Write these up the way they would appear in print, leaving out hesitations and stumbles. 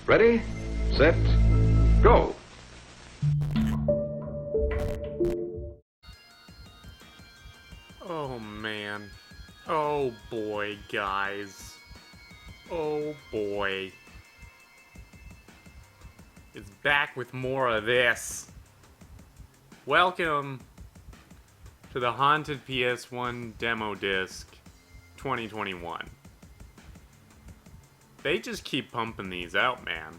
Ready, set, go. Oh man. Oh boy, guys. Oh boy. It's back with more of this. Welcome to the Haunted PS1 Demo Disc 2021. They just keep pumping these out, man.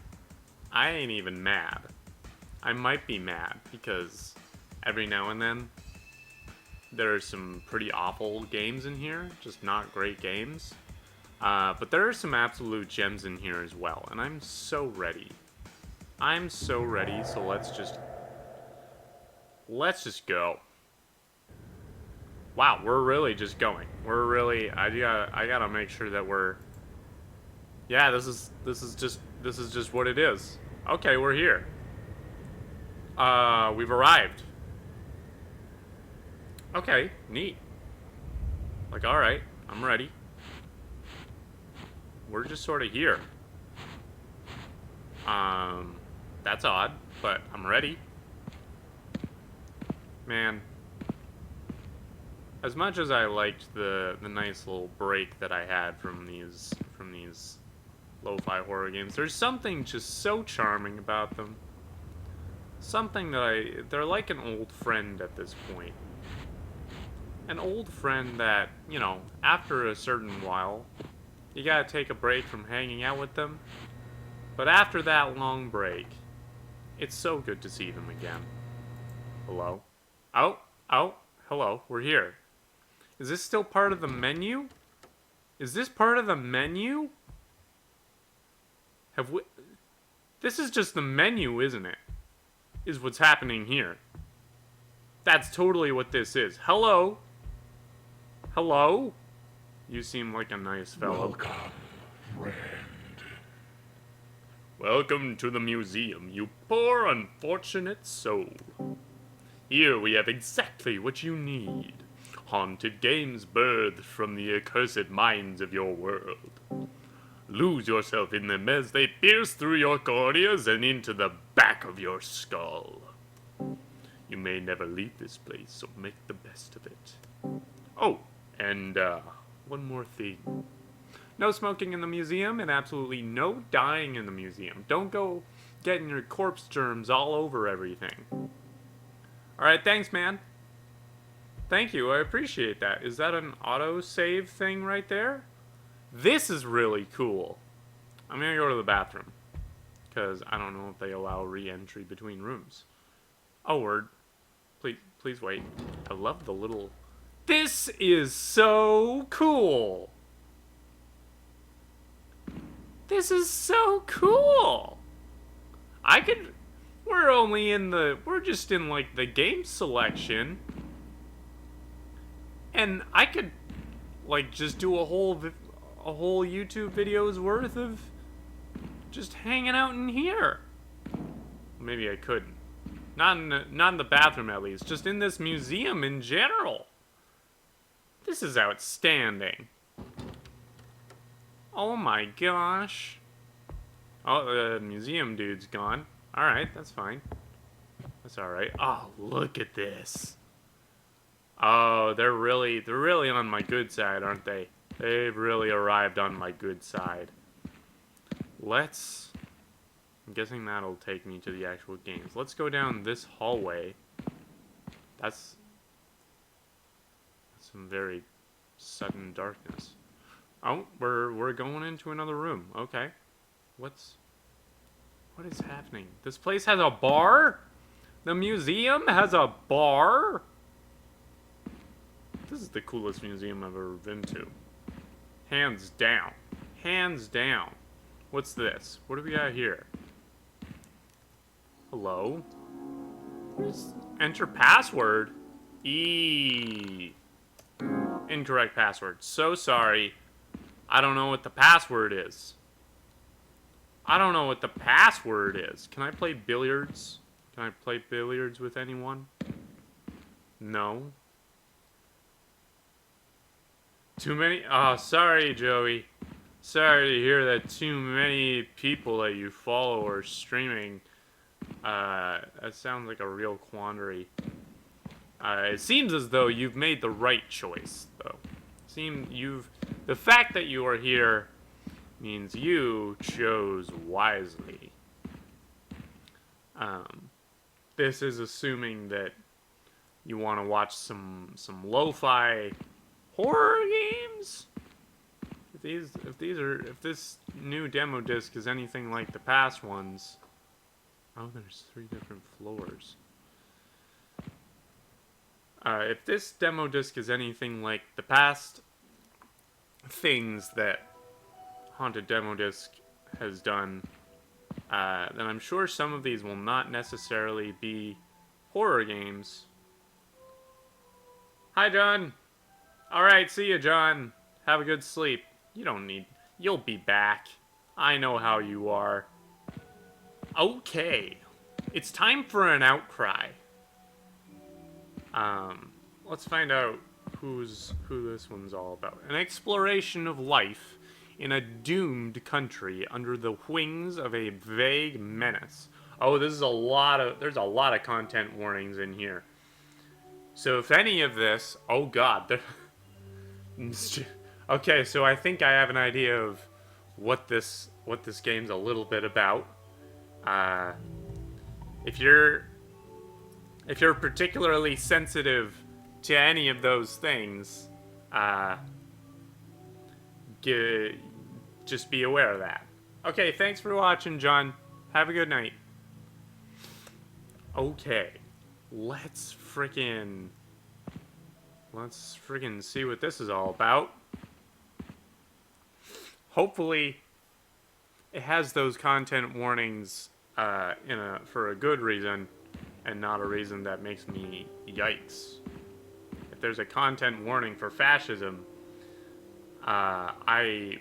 I ain't even mad. I might be mad because every now and then there are some pretty awful games in here, just not great games. But there are some absolute gems in here as well, and I'm so ready. I'm so ready, so let's just go. Wow, we're really just going. We're really, I gotta make sure that we're, yeah, this is just what it is. Okay, we're here. We've arrived. Okay, neat. Like, alright, I'm ready. We're just sort of here. That's odd, but I'm ready. Man. As much as I liked the nice little break that I had from these lo-fi horror games, there's something just so charming about them. Something that they're like an old friend at this point. An old friend that, you know, after a certain while, you gotta take a break from hanging out with them. But after that long break, it's so good to see them again. Hello? Oh, hello, we're here. Is this still part of the menu? Is this part of the menu? Have we... This is just the menu, isn't it? Is what's happening here. That's totally what this is. Hello? Hello? You seem like a nice fellow. Welcome, friend. Welcome to the museum, you poor unfortunate soul. Here we have exactly what you need. Haunted games birthed from the accursed minds of your world. Lose yourself in them as they pierce through your corneas and into the back of your skull. You may never leave this place, so make the best of it. Oh, and one more thing. No smoking in the museum and absolutely no dying in the museum. Don't go getting your corpse germs all over everything. Alright, thanks, man. Thank you, I appreciate that. Is that an auto-save thing right there? This is really cool. I'm gonna go to the bathroom. Because I don't know if they allow re-entry between rooms. Oh, word. Please wait. I love the little... This is so cool! This is so cool! We're just in, like, the game selection. And I could, like, just do a whole YouTube video's worth of just hanging out in here. Maybe I couldn't. Not in the bathroom, at least. Just in this museum in general. This is outstanding. Oh my gosh. Oh, the museum dude's gone. Alright, that's fine. That's alright. Oh, look at this. Oh, they're really on my good side, aren't they? They've really arrived on my good side. I'm guessing that'll take me to the actual games. Let's go down this hallway. That's some very sudden darkness. Oh, we're going into another room. Okay. What is happening? This place has a bar? The museum has a bar? This is the coolest museum I've ever been to. Hands down. Hands down. What's this? What do we got here? Hello? Enter password. Incorrect password. So sorry. I don't know what the password is. I don't know what the password is. Can I play billiards? Can I play billiards with anyone? No. Too many? Oh, sorry, Joey. Sorry to hear that too many people that you follow are streaming. That sounds like a real quandary. It seems as though you've made the right choice, though. The fact that you are here means you chose wisely. This is assuming that you want to watch some lo-fi horror games. If this new demo disc is anything like the past ones, oh, there's 3 different floors. If this demo disc is anything like the past things that Haunted Demo Disc has done, then I'm sure some of these will not necessarily be horror games. Hi, John. Alright, see you, John. Have a good sleep. You'll be back. I know how you are. Okay. It's time for an outcry. Let's find out who this one's all about. An exploration of life in a doomed country under the wings of a vague menace. Oh, there's a lot of content warnings in here. So if any of this, oh god, okay, so I think I have an idea of what this game's a little bit about. If you're particularly sensitive to any of those things, just be aware of that. Okay, thanks for watching, John. Have a good night. Okay, let's freaking see what this is all about. Hopefully, it has those content warnings for a good reason, and not a reason that makes me yikes. If there's a content warning for fascism, I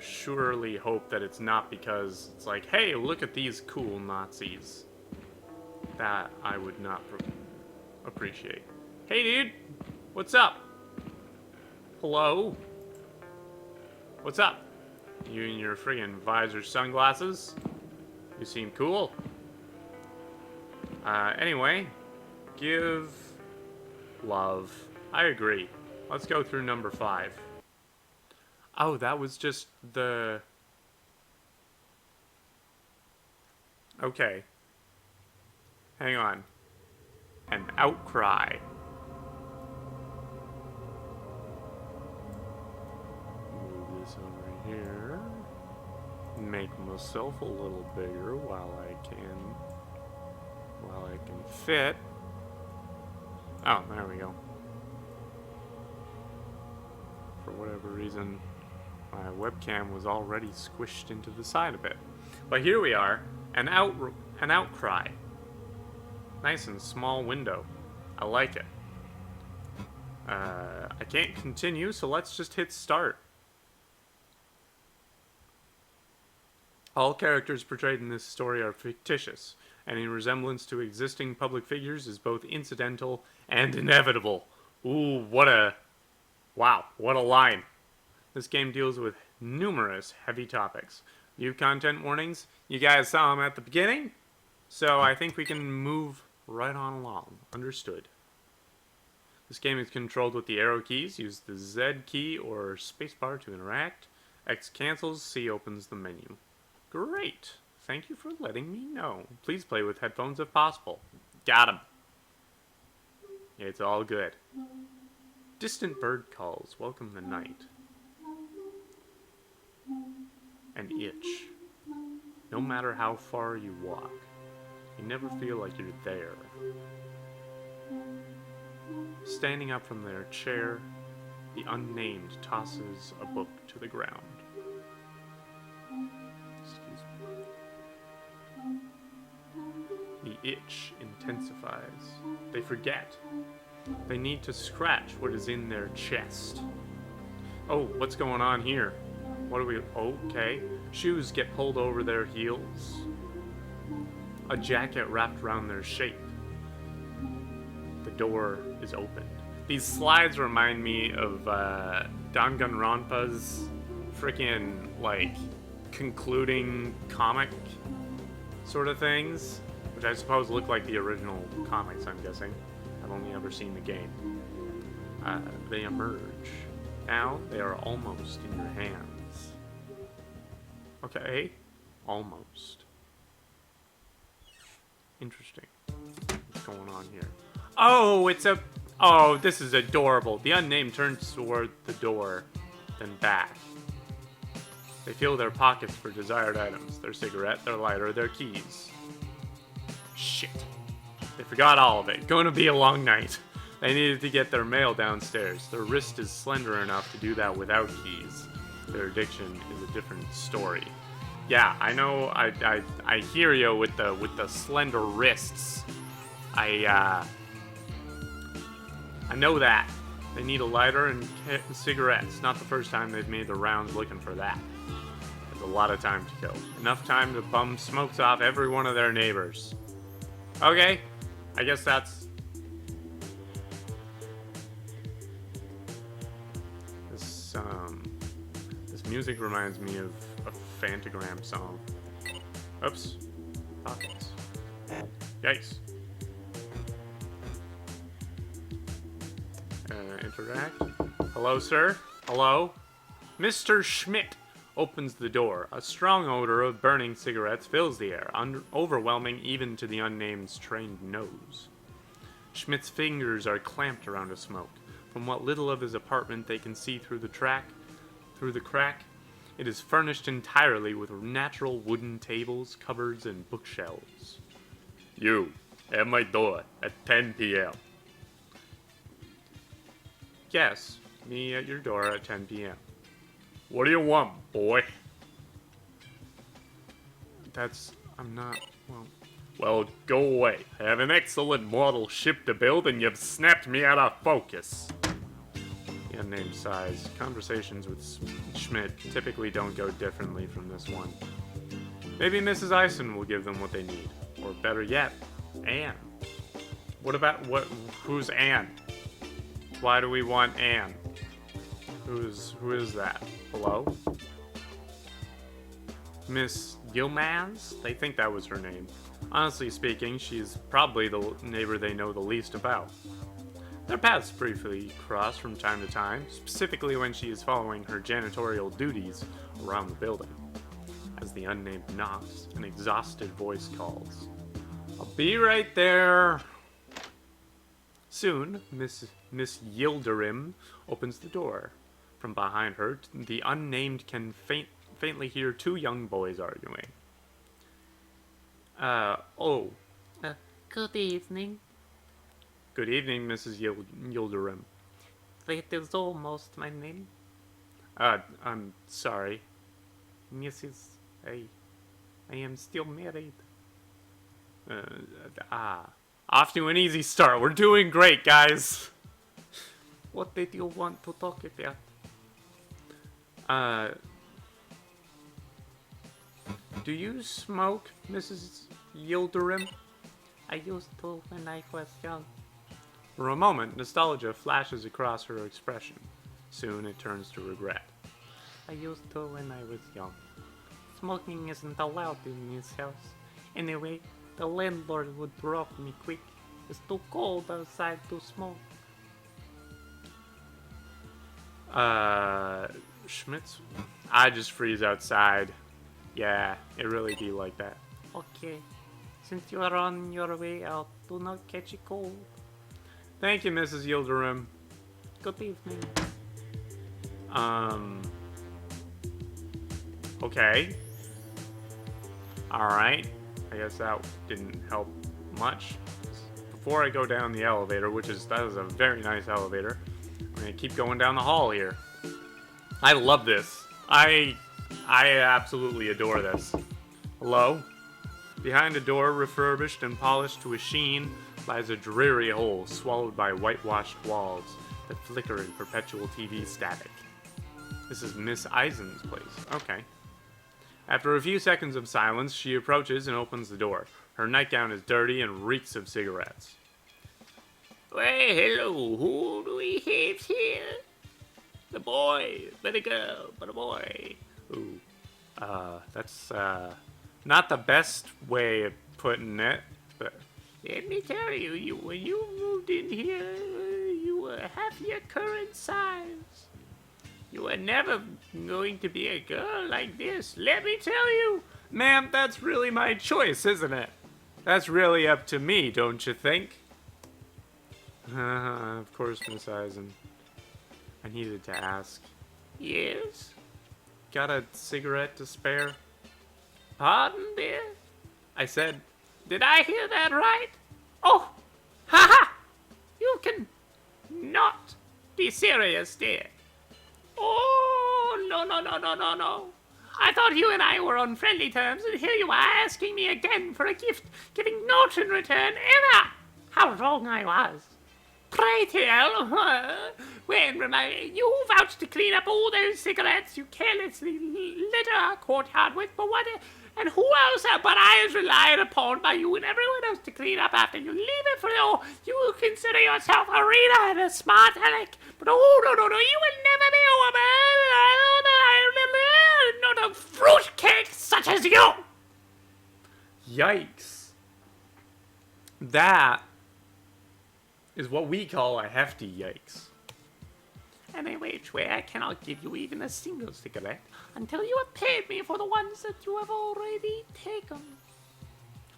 surely hope that it's not because it's like, hey, look at these cool Nazis. That I would not appreciate. Hey, dude, what's up? Hello? What's up? You and your friggin' visor sunglasses? You seem cool. Anyway, give love. I agree. Let's go through number 5. Oh, that was just the... Okay. Hang on. An outcry. Move this over here. Make myself a little bigger while I can fit. Oh, there we go. For whatever reason, my webcam was already squished into the side a bit. But here we are, an outcry. Nice and small window. I like it. I can't continue, so let's just hit start. All characters portrayed in this story are fictitious. Any resemblance to existing public figures is both incidental and inevitable. Ooh, what a line. This game deals with numerous heavy topics. View content warnings. You guys saw them at the beginning, so I think we can move right on along. Understood. This game is controlled with the arrow keys. Use the Z key or spacebar to interact. X cancels, C opens the menu. Great. Thank you for letting me know. Please play with headphones if possible. Got 'em. It's all good. Distant bird calls. Welcome the night. An itch. No matter how far you walk, you never feel like you're there. Standing up from their chair, the unnamed tosses a book to the ground. Excuse me. The itch intensifies. They forget. They need to scratch what is in their chest. Oh, what's going on here? What are we... Okay. Shoes get pulled over their heels. A jacket wrapped around their shape. The door is opened. These slides remind me of Danganronpa's freaking, like, concluding comic sort of things, which I suppose look like the original comics, I'm guessing. I've only ever seen the game. They emerge. Now they are almost in your hands. Okay, almost. Interesting. What's going on here? Oh, it's a... Oh, this is adorable. The unnamed turns toward the door, then back. They feel their pockets for desired items. Their cigarette, their lighter, their keys. Shit. They forgot all of it. Going to be a long night. They needed to get their mail downstairs. Their wrist is slender enough to do that without keys. Their addiction is a different story. Yeah, I know. I hear you with the slender wrists. I know that. They need a lighter and cigarettes. Not the first time they've made the rounds looking for that. There's a lot of time to kill. Enough time to bum smokes off every one of their neighbors. Okay, I guess that's... This music reminds me of a Fantagram song. Oops. Pockets. Yikes. Interact. Hello, sir? Hello? Mr. Schmidt opens the door. A strong odor of burning cigarettes fills the air, overwhelming even to the unnamed's trained nose. Schmidt's fingers are clamped around a smoke. From what little of his apartment they can see through the crack, it is furnished entirely with natural wooden tables, cupboards, and bookshelves. You, at my door at 10 p.m. Yes, me at your door at 10 p.m. What do you want, boy? I'm not, well... Well, go away. I have an excellent model ship to build, and you've snapped me out of focus. The unnamed sighs. Conversations with Schmidt typically don't go differently from this one. Maybe Mrs. Eisen will give them what they need. Or better yet, Anne. Who's Anne? Why do we want Anne? Who is that? Hello? Miss Gilmans? They think that was her name. Honestly speaking, she's probably the neighbor they know the least about. Their paths briefly cross from time to time, specifically when she is following her janitorial duties around the building. As the unnamed knocks, an exhausted voice calls. I'll be right there. Soon, Miss Yildirim opens the door. From behind her, the unnamed can faintly hear two young boys arguing. Good evening. Good evening, Mrs. Yildirim. That is almost my name. I'm sorry. Mrs. I am still married. Off to an easy start. We're doing great, guys. What did you want to talk about? Do you smoke, Mrs. Yildirim? I used to when I was young. For a moment, nostalgia flashes across her expression. Soon it turns to regret. I used to when I was young. Smoking isn't allowed in this house. Anyway, the landlord would drop me quick. It's too cold outside to smoke. Schmitz? I just freeze outside. Yeah, it really be like that. Okay. Since you are on your way out, do not catch a cold. Thank you, Mrs. Yildirim. Good evening. Okay. Alright. I guess that didn't help much. Before I go down the elevator, that is a very nice elevator, I'm gonna keep going down the hall here. I love this. I absolutely adore this. Hello? Behind a door refurbished and polished to a sheen lies a dreary hole swallowed by whitewashed walls that flicker in perpetual TV static. This is Miss Eisen's place. Okay. After a few seconds of silence, she approaches and opens the door. Her nightgown is dirty and reeks of cigarettes. Well, hello. Who do we have here? The boy, but a girl, but a boy. Ooh. That's, not the best way of putting it, but... Let me tell you, when you moved in here, you were half your current size. You were never going to be a girl like this, let me tell you. Ma'am, that's really my choice, isn't it? That's really up to me, don't you think? Of course, Miss Eisen. I needed to ask. Yes? Got a cigarette to spare? Pardon, dear? I said, Did I hear that right? Oh! Ha-ha! You can not be serious, dear. Oh, no. I thought you and I were on friendly terms, and here you are asking me again for a gift, giving naught in return ever. How wrong I was. Pray tell, when you vouched to clean up all those cigarettes you carelessly litter our courtyard with, but what? And who else but I is relied upon by you and everyone else to clean up after you leave it for you? You will consider yourself a reader and a smart aleck, but oh no, you will never be a woman, not a fruitcake such as you. yikes. That is what we call a hefty yikes. And which way I cannot give you even a single cigarette until you have paid me for the ones that you have already taken.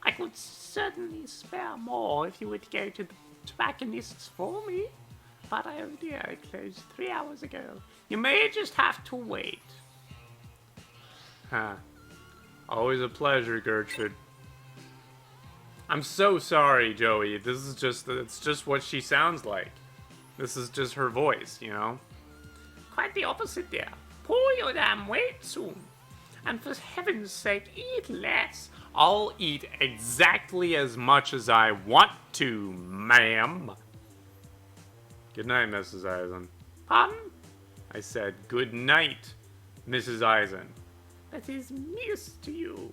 I could certainly spare more if you would go to the tobacconists for me, but oh dear, I closed 3 hours ago. You may just have to wait. Huh. Always a pleasure, Gertrude. I'm so sorry, Joey. It's just what she sounds like. This is just her voice, you know? Quite the opposite, dear. Pull your damn weight soon. And for heaven's sake, eat less. I'll eat exactly as much as I want to, ma'am. Good night, Mrs. Eisen. Pardon? I said good night, Mrs. Eisen. That is miss to you.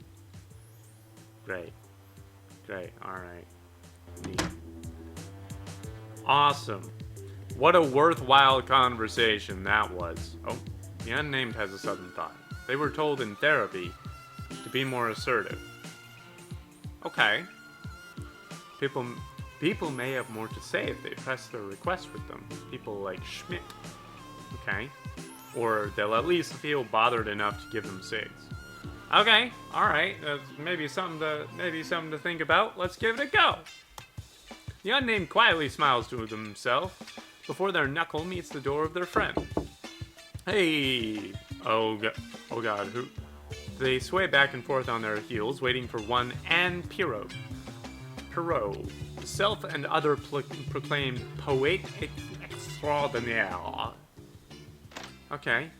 Great. Alright. Neat. Awesome. What a worthwhile conversation that was. Oh, the unnamed has a sudden thought. They were told in therapy to be more assertive. Okay. People may have more to say if they press their request with them. People like Schmidt. Okay. Or they'll at least feel bothered enough to give them cigs. Okay, alright. Maybe something to think about. Let's give it a go. The unnamed quietly smiles to himself before their knuckle meets the door of their friend. Hey! Oh god, who? They sway back and forth on their heels, waiting for one and Pierrot. Pierrot, self and other proclaimed poet extraordinaire. Okay.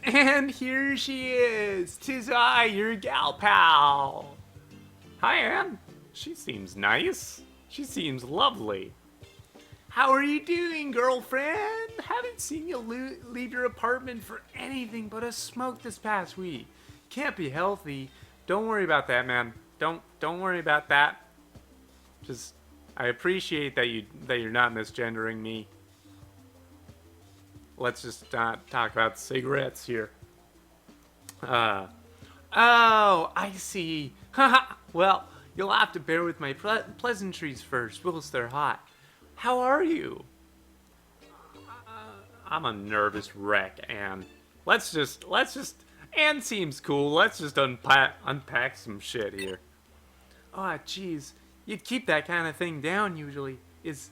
And here she is! 'Tis I, your gal pal! Hi, Anne. She seems nice. She seems lovely. How are you doing, girlfriend? Haven't seen you leave your apartment for anything but a smoke this past week. Can't be healthy. Don't worry about that, man. Don't worry about that. Just, I appreciate that you're not misgendering me. Let's just not talk about cigarettes here. Oh, I see. Haha. Well, you'll have to bear with my pleasantries first, whilst they're hot. How are you? I'm a nervous wreck, Anne. Let's just. Anne seems cool. Let's just unpack some shit here. Oh, jeez. You'd keep that kind of thing down usually. Is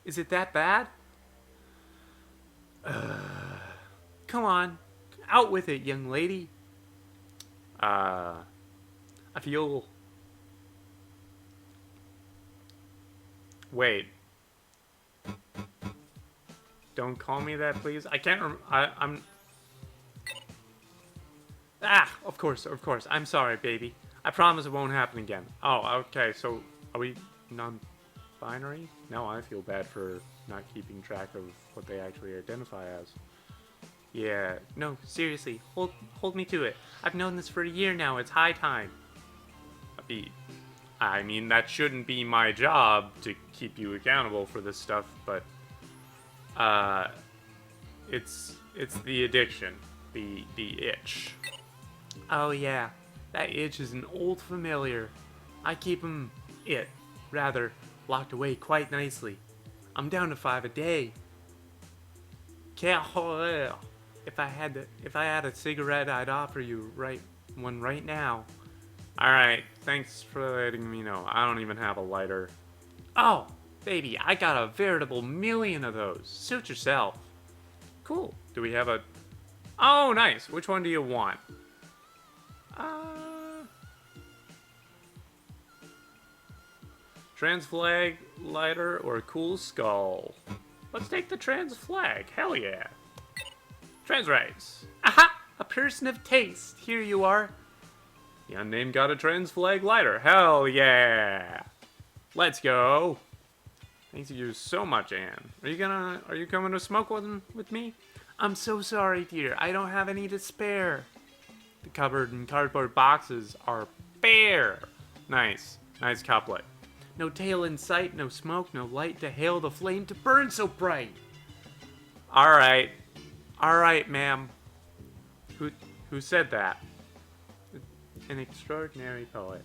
it that bad? Come on. Out with it, young lady. I feel... Wait. Don't call me that, please. I can't I'm... Of course. I'm sorry, baby. I promise it won't happen again. Oh, okay, so are we non-binary? No, I feel bad for not keeping track of what they actually identify as. Yeah, no, seriously, hold me to it. I've known this for a year now, it's high time. I mean, that shouldn't be my job to keep you accountable for this stuff, but It's the addiction, the itch. Oh yeah, that itch is an old familiar. I keep locked away quite nicely. I'm down to 5 a day. Quelle horreur! If I had a cigarette, I'd offer you one right now. All right, thanks for letting me know. I don't even have a lighter. Oh, baby, I got a veritable million of those. Suit yourself. Cool. Do we have a... Oh, nice. Which one do you want? Trans flag, lighter, or cool skull? Let's take the trans flag. Hell yeah. Trans rights. Aha! A person of taste. Here you are. The unnamed got a trans flag lighter. Hell yeah. Let's go. Thank you so much, Anne. Are you coming to smoke with me? I'm so sorry, dear. I don't have any to spare. The cupboard and cardboard boxes are bare. Nice. Nice couplet. No tail in sight, no smoke, no light to hail the flame to burn so bright. Alright. Alright, ma'am. Who said that? An extraordinary poet.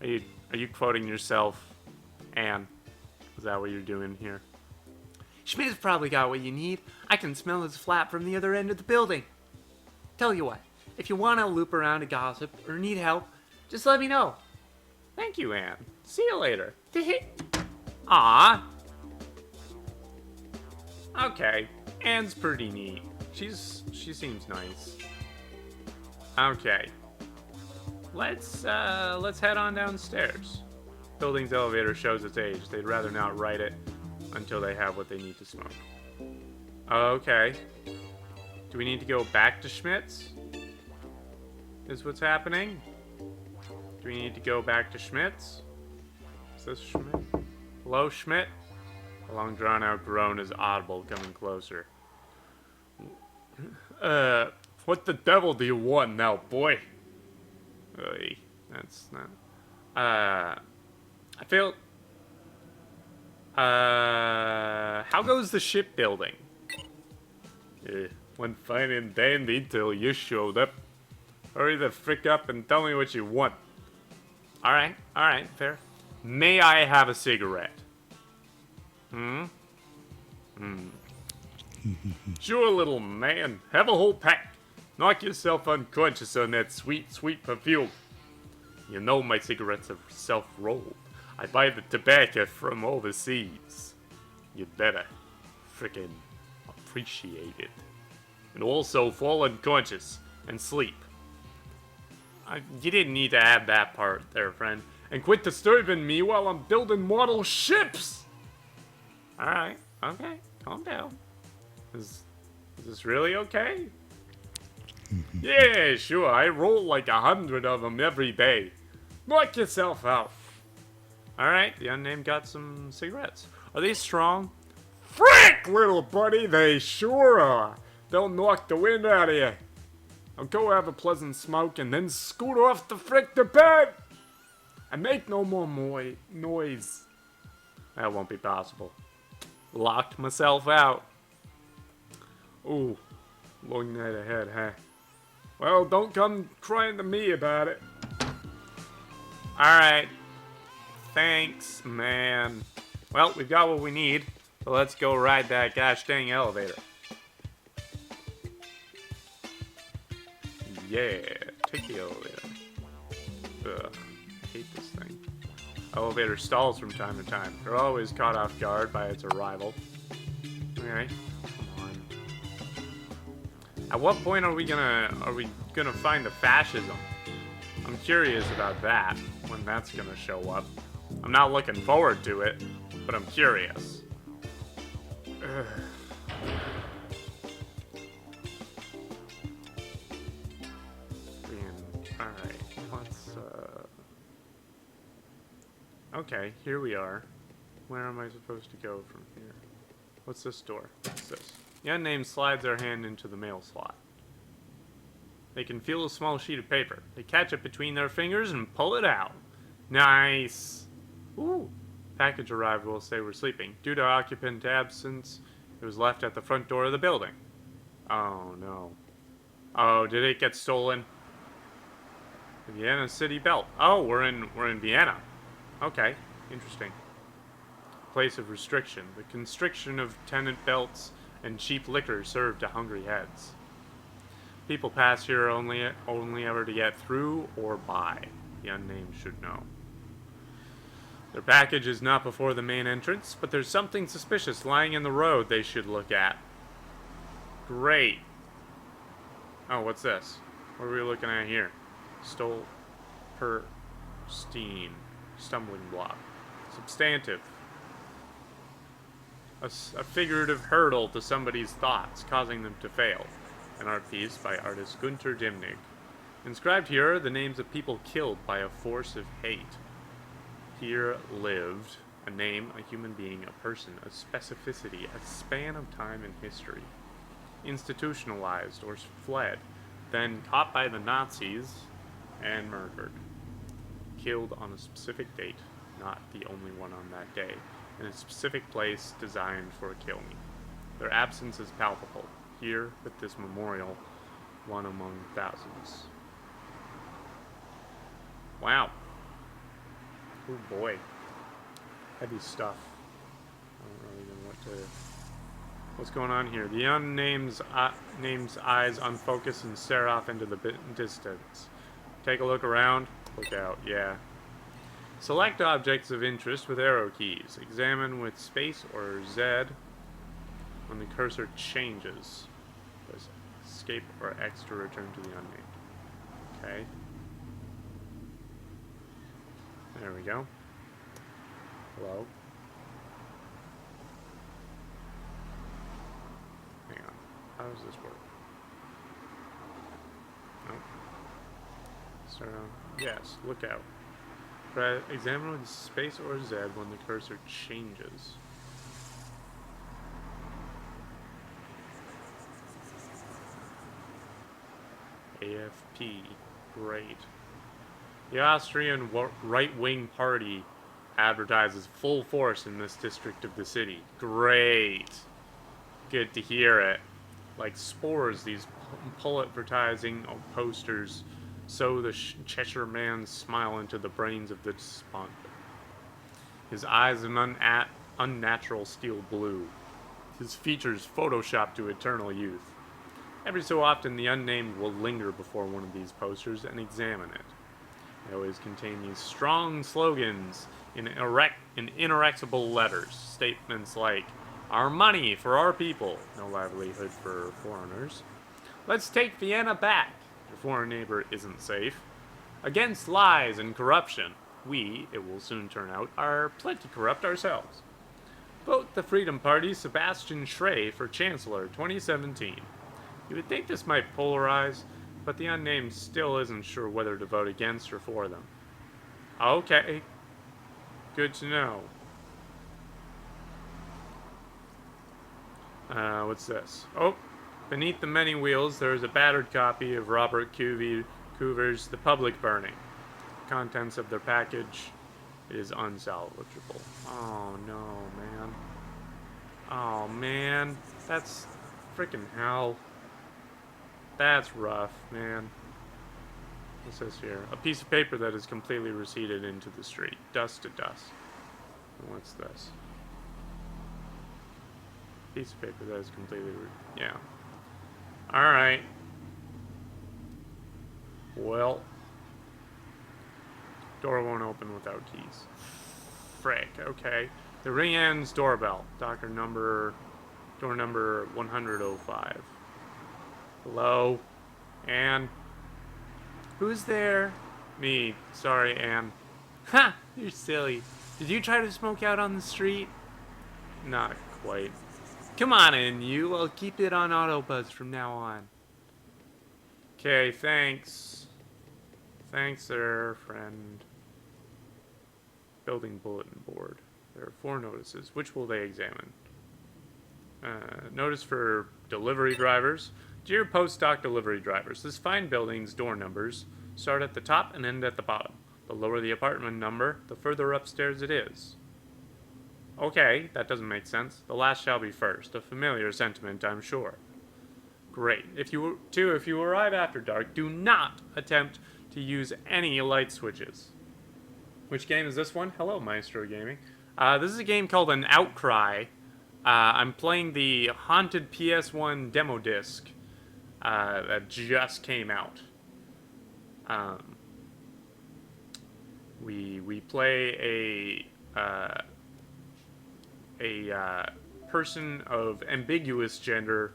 Are you quoting yourself, Anne? Is that what you're doing here? Schmidt's probably got what you need. I can smell his flap from the other end of the building. Tell you what, if you want to loop around to gossip or need help, just let me know. Thank you, Anne. See you later. Ah. Okay, Anne's pretty neat. She seems nice. Okay. Let's head on downstairs. Building's elevator shows its age. They'd rather not write it until they have what they need to smoke. Okay. Do we need to go back to Schmidt's? Is what's happening? Do we need to go back to Schmidt's? Is this Schmidt? Hello, Schmidt? A long drawn-out groan is audible, coming closer. What the devil do you want now, boy? That's not... I feel... how goes the shipbuilding? Went fine and dandy till you showed up. Hurry the frick up and tell me what you want. Alright, fair. May I have a cigarette? Sure, little man. Have a whole pack. Knock yourself unconscious on that sweet, sweet perfume. You know my cigarettes are self-rolled. I buy the tobacco from overseas. You'd better frickin' appreciate it. And also fall unconscious and sleep. You didn't need to add that part there, friend. And quit disturbing me while I'm building model ships! Alright, okay, calm down. Is this really okay? Yeah, sure, I roll like 100 of them every day. Knock yourself out. Alright, the unnamed got some cigarettes. Are they strong? Frick, little buddy, they sure are. They'll knock the wind out of you. I'll go have a pleasant smoke and then scoot off the frick to bed. And make no more noise. That won't be possible. Locked myself out. Ooh, long night ahead, huh? Well, don't come crying to me about it. Alright. Thanks, man. Well, we've got what we need, so let's go ride that gosh dang elevator. Yeah, take the elevator. Ugh, I hate this thing. Elevator stalls from time to time. They're always caught off guard by its arrival. Okay, come on. At what point are we gonna find the fascism? I'm curious about that, when that's gonna show up. I'm not looking forward to it, but I'm curious. Ugh. Alright, let's, okay, here we are. Where am I supposed to go from here? What's this door? What's this? The unnamed slides their hand into the mail slot. They can feel a small sheet of paper. They catch it between their fingers and pull it out. Nice! Ooh. Package arrived while they were sleeping. Due to occupant absence, It was left at the front door of the building. Oh, no. Oh, did it get stolen? The Vienna City Belt. Oh, we're in Vienna. Okay, interesting. Place of restriction. The constriction of tenant belts and cheap liquor served to hungry heads. People pass here only ever to get through or by. The unnamed should know. Their package is not before the main entrance, but there's something suspicious lying in the road they should look at. Great. Oh, what's this? What are we looking at here? Stole per Steen. Stumbling block. Substantive. A figurative hurdle to somebody's thoughts, causing them to fail. An art piece by artist Gunter Dimnig. Inscribed here are the names of people killed by a force of hate. Here lived a name, a human being, a person, a specificity, a span of time and history. Institutionalized or fled, then caught by the Nazis and murdered. Killed on a specific date, not the only one on that day, in a specific place designed for a kill me. Their absence is palpable. Here, with this memorial, one among thousands. Wow. Oh boy. Heavy stuff. I don't really know what's going on here. The unnamed name's eyes unfocus and stare off into the distance. Take a look around. Look out, yeah. Select objects of interest with arrow keys. Examine with space or Z when the cursor changes. Press escape or X to return to the unnamed. Okay. There we go. Hello. Hang on. How does this work? Nope. Start on. Yes, look out. Examine with space or Z when the cursor changes. AFP. Great. The Austrian right-wing party advertises full force in this district of the city. Great. Good to hear it. Like spores, these pull advertising posters sow the Cheshire Man's smile into the brains of the despondent. His eyes an unnatural steel blue. His features photoshopped to eternal youth. Every so often, the unnamed will linger before one of these posters and examine it. They always contain these strong slogans in ineradicable letters. Statements like, "Our money for our people, no livelihood for foreigners. Let's take Vienna back. Your foreign neighbor isn't safe. Against lies and corruption. We, it will soon turn out, are plenty corrupt ourselves. Vote the Freedom Party Sebastian Schrey for Chancellor 2017. You would think this might polarize, but the unnamed still isn't sure whether to vote against or for them. Okay. Good to know. What's this? Oh, beneath the many wheels, there is a battered copy of Robert Coover's The Public Burning. The contents of their package is unsalvageable. Oh no, man. Oh man, that's freaking hell. That's rough, man. What's this here? A piece of paper that is completely receded into the street. Dust to dust. And what's this? Piece of paper that is completely... yeah. Alright. Well. Door won't open without keys. Frick, okay. The ring ends doorbell. Door number 105. Hello? Anne? Who's there? Me. Sorry, Anne. Ha! You're silly. Did you try to smoke out on the street? Not quite. Come on in, you. I'll keep it on autobuzz from now on. Okay, thanks. Thanks, sir, friend. Building bulletin board. There are 4 notices. Which will they examine? Notice for delivery drivers. Dear post-doc delivery drivers, this fine building's door numbers start at the top and end at the bottom. The lower the apartment number, the further upstairs it is. Okay, that doesn't make sense. The last shall be first. A familiar sentiment, I'm sure. Great. If you arrive after dark, do not attempt to use any light switches. Which game is this one? Hello, Maestro Gaming. This is a game called an Outcry. I'm playing the Haunted PS1 Demo Disc that just came out. We play a person of ambiguous gender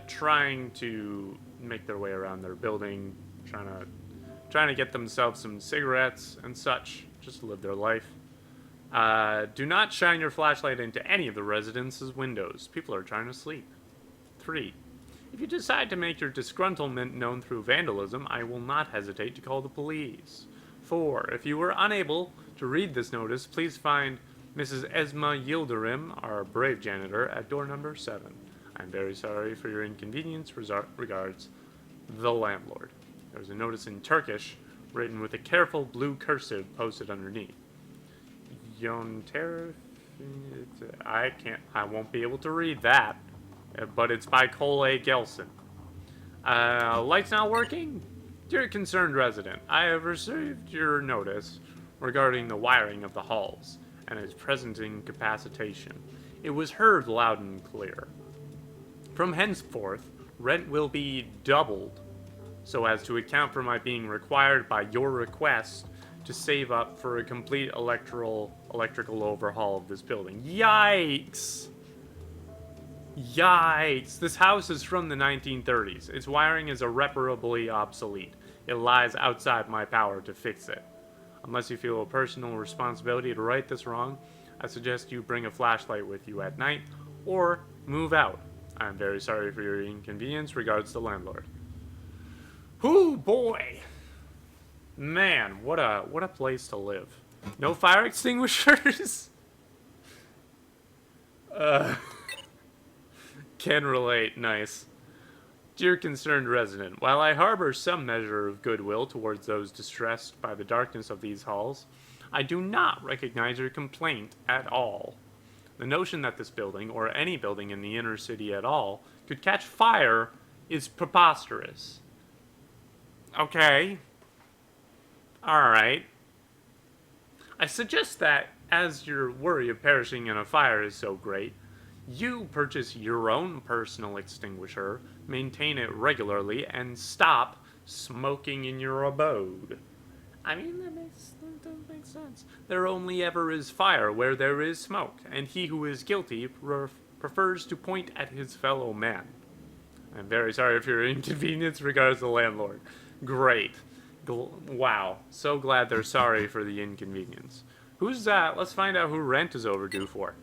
trying to make their way around their building, trying to get themselves some cigarettes and such, just to live their life. Do not shine your flashlight into any of the residence's windows. People are trying to sleep. 3. If you decide to make your disgruntlement known through vandalism, I will not hesitate to call the police. 4. If you were unable to read this notice, please find Mrs. Esma Yildirim, our brave janitor, at door number 7. I'm very sorry for your inconvenience. Regards, the landlord. There's a notice in Turkish, written with a careful blue cursive posted underneath. Yonter... I won't be able to read that, but it's by Cole A. Gelson. Light's not working? Dear concerned resident, I have received your notice regarding the wiring of the halls and its present incapacitation. It was heard loud and clear. From henceforth, rent will be doubled, so as to account for my being required by your request to save up for a complete electrical overhaul of this building. Yikes! Yikes! This house is from the 1930s. Its wiring is irreparably obsolete. It lies outside my power to fix it. Unless you feel a personal responsibility to right this wrong, I suggest you bring a flashlight with you at night, or move out. I am very sorry for your inconvenience. Regards, the landlord. Whoo, boy! Man, what a place to live. No fire extinguishers? Can relate. Nice. Dear concerned resident, while I harbor some measure of goodwill towards those distressed by the darkness of these halls, I do not recognize your complaint at all. The notion that this building, or any building in the inner city at all, could catch fire is preposterous. Okay. Alright. I suggest that, as your worry of perishing in a fire is so great, you purchase your own personal extinguisher, maintain it regularly, and stop smoking in your abode. I mean, that doesn't make sense. There only ever is fire where there is smoke, and he who is guilty prefers to point at his fellow man. I'm very sorry for your inconvenience. Regards, the landlord. Great. Wow. So glad they're sorry for the inconvenience. Who's that? Let's find out who rent is overdue for.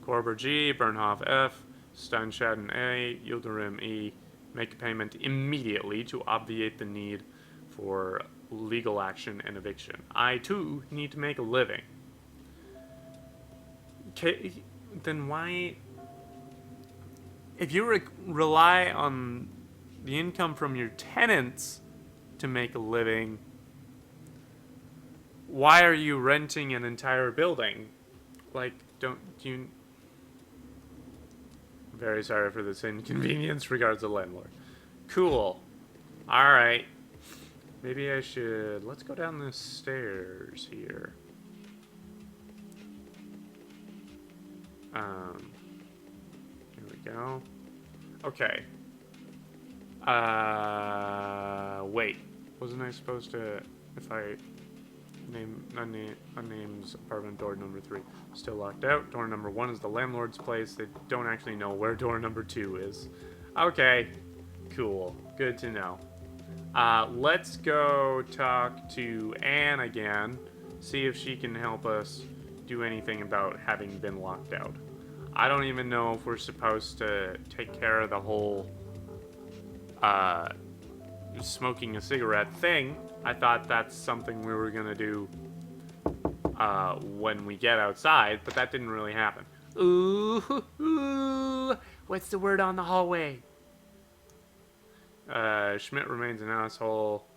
Korber G, Bernhoff F, Steinschaden A, Yildirim E. Make a payment immediately to obviate the need for legal action and eviction. I, too, need to make a living. Okay, then why... If you rely on the income from your tenants to make a living, why are you renting an entire building? Like, don't you... Very sorry for this inconvenience. Regards, the landlord. Cool. Alright. Maybe I should... Let's go down the stairs here. Here we go. Okay. Wait. Wasn't I supposed to... If I... Unnames apartment door number 3. Still locked out. Door number 1 is the landlord's place. They don't actually know where door number 2 is. Okay. Cool. Good to know. Let's go talk to Anne again. See if she can help us do anything about having been locked out. I don't even know if we're supposed to take care of the whole smoking a cigarette thing. I thought that's something we were gonna do when we get outside, but that didn't really happen. Ooh, what's the word on the hallway? Schmidt remains an asshole.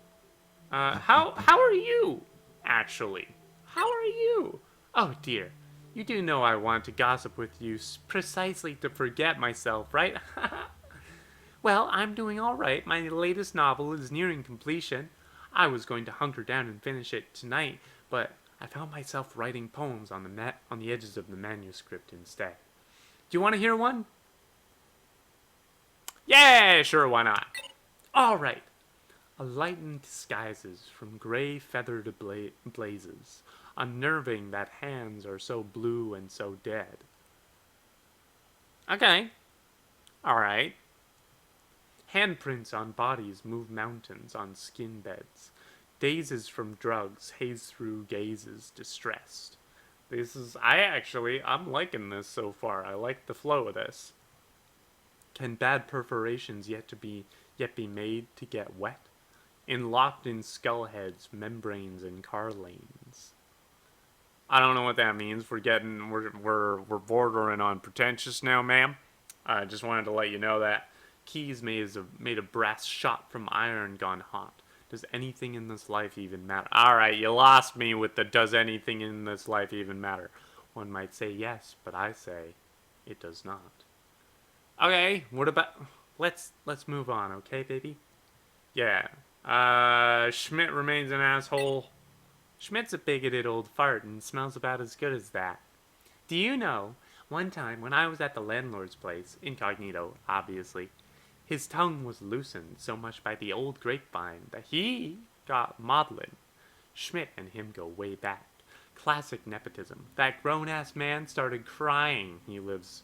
How are you, actually? How are you? Oh dear. You do know I want to gossip with you precisely to forget myself, right? Well, I'm doing all right. My latest novel is nearing completion. I was going to hunker down and finish it tonight, but I found myself writing poems on the edges of the manuscript instead. Do you want to hear one? Yeah, sure, why not? All right. A light in disguises from gray feathered blazes, unnerving that hands are so blue and so dead. Okay. All right. Handprints on bodies move mountains on skin beds. Dazes from drugs haze through gazes distressed. I'm liking this so far. I like the flow of this. Can bad perforations yet be made to get wet? Locked in skull heads, membranes, and car lanes. I don't know what that means. We're bordering on pretentious now, ma'am. I just wanted to let you know that. Keys made of brass shot from iron gone hot. Does anything in this life even matter? Alright, you lost me with the does anything in this life even matter. One might say yes, but I say it does not. Okay, what about... Let's move on, okay, baby? Yeah. Schmidt remains an asshole. Schmidt's a bigoted old fart and smells about as good as that. Do you know, one time when I was at the landlord's place, incognito, obviously, his tongue was loosened so much by the old grapevine that he got maudlin. Schmidt and him go way back. Classic nepotism. That grown-ass man started crying he loves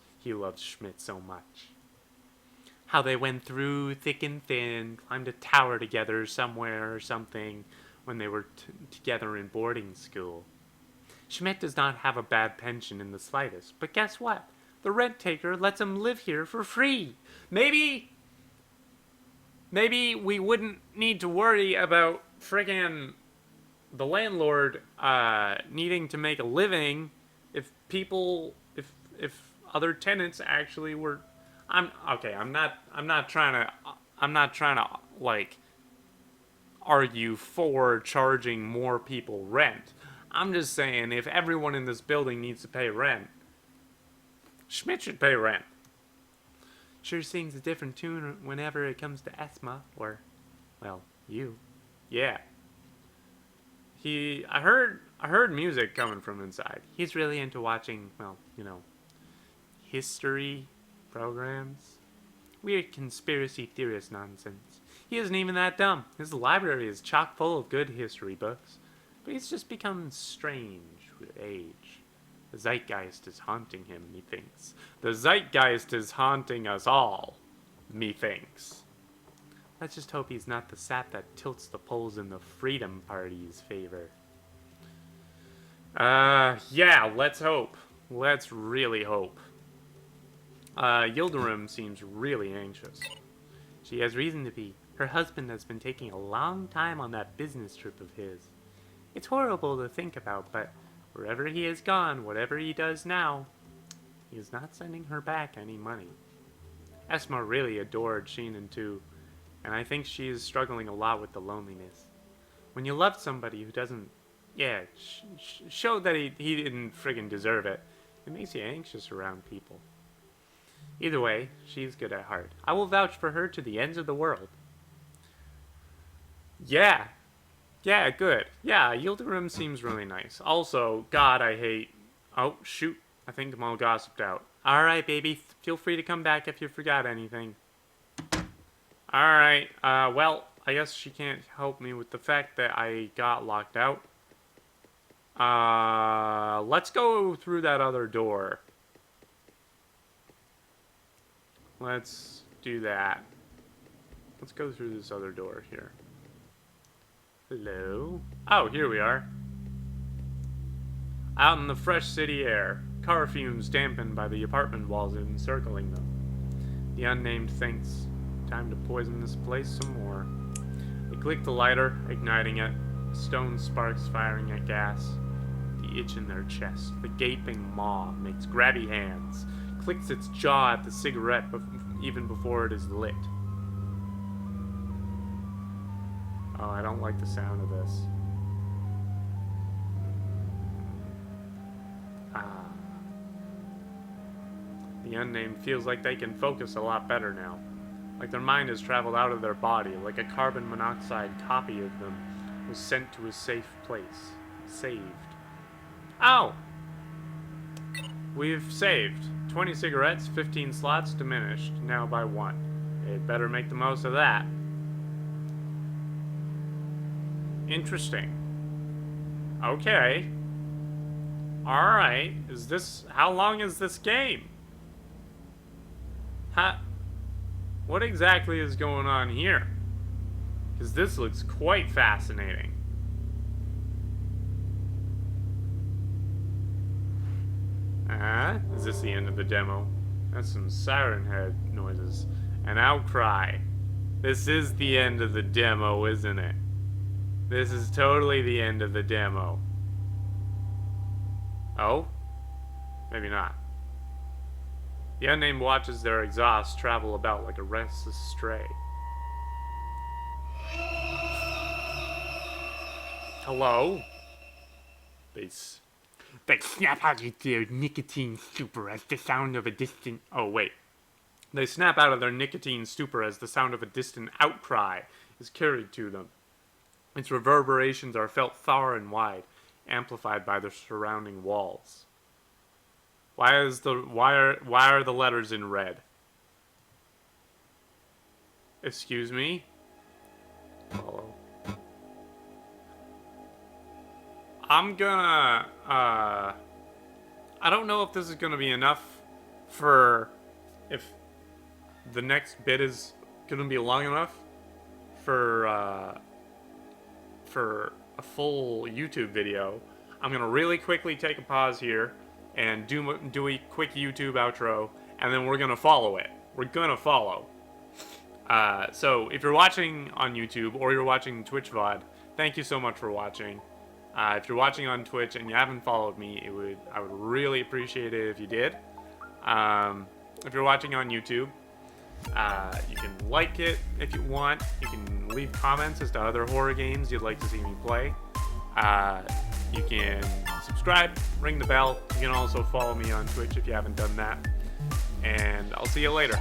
Schmidt so much. How they went through thick and thin, climbed a tower together somewhere or something when they were together in boarding school. Schmidt does not have a bad pension in the slightest, but guess what? The rent taker lets him live here for free. Maybe we wouldn't need to worry about friggin' the landlord needing to make a living if other tenants actually were. I'm not trying to like argue for charging more people rent. I'm just saying if everyone in this building needs to pay rent, Schmidt should pay rent. Sure sings a different tune whenever it comes to Esma, or, well, you. Yeah. I heard music coming from inside. He's really into watching, well, history programs. Weird conspiracy theorist nonsense. He isn't even that dumb. His library is chock full of good history books. But he's just become strange with age. The zeitgeist is haunting him, methinks. The zeitgeist is haunting us all, methinks. Let's just hope he's not the sap that tilts the polls in the Freedom Party's favor. Yeah, let's hope. Let's really hope. Yildirim seems really anxious. She has reason to be. Her husband has been taking a long time on that business trip of his. It's horrible to think about, but wherever he has gone, whatever he does now, he is not sending her back any money. Esma really adored Sheenan too, and I think she is struggling a lot with the loneliness. When you love somebody who doesn't, show that he didn't friggin' deserve it, it makes you anxious around people. Either way, she's good at heart. I will vouch for her to the ends of the world. Yeah, good. Yeah, Yildirim seems really nice. Also, God, I hate... Oh, shoot. I think I'm all gossiped out. Alright, baby. Feel free to come back if you forgot anything. Alright, well, I guess she can't help me with the fact that I got locked out. Let's go through that other door. Let's do that. Let's go through this other door here. Hello? Oh, here we are. Out in the fresh city air, car fumes dampened by the apartment walls encircling them. The unnamed thinks, time to poison this place some more. They click the lighter, igniting it, stone sparks firing at gas. The itch in their chest, the gaping maw makes grabby hands, clicks its jaw at the cigarette even before it is lit. Oh, I don't like the sound of this. The unnamed feels like they can focus a lot better now. Like their mind has traveled out of their body, like a carbon monoxide copy of them was sent to a safe place. Saved. Oh! We've saved. 20 cigarettes, 15 slots diminished, now by 1. They'd better make the most of that. Interesting. Okay. Alright. How long is this game? What exactly is going on here? Because this looks quite fascinating. Is this the end of the demo? That's some siren head noises. An outcry. This is the end of the demo, isn't it? This is totally the end of the demo. Oh? Maybe not. The unnamed watches their exhaust travel about like a restless stray. Hello? They snap out of their nicotine stupor as the sound of a distant... Oh, wait. They snap out of their nicotine stupor as the sound of a distant outcry is carried to them. Its reverberations are felt far and wide, amplified by the surrounding walls. Why are the letters in red? Excuse me? Follow. I'm gonna, I don't know if this is gonna be enough for, if the next bit is gonna be long enough for a full YouTube video. I'm gonna really quickly take a pause here and do a quick YouTube outro, and then we're gonna follow it. We're gonna follow. So if you're watching on YouTube or you're watching Twitch VOD, thank you so much for watching. If you're watching on Twitch and you haven't followed me, I would really appreciate it if you did. If you're watching on YouTube, you can like it if you want. You can leave comments as to other horror games you'd like to see me play. You can subscribe, ring the bell. You can also follow me on Twitch if you haven't done that. And I'll see you later.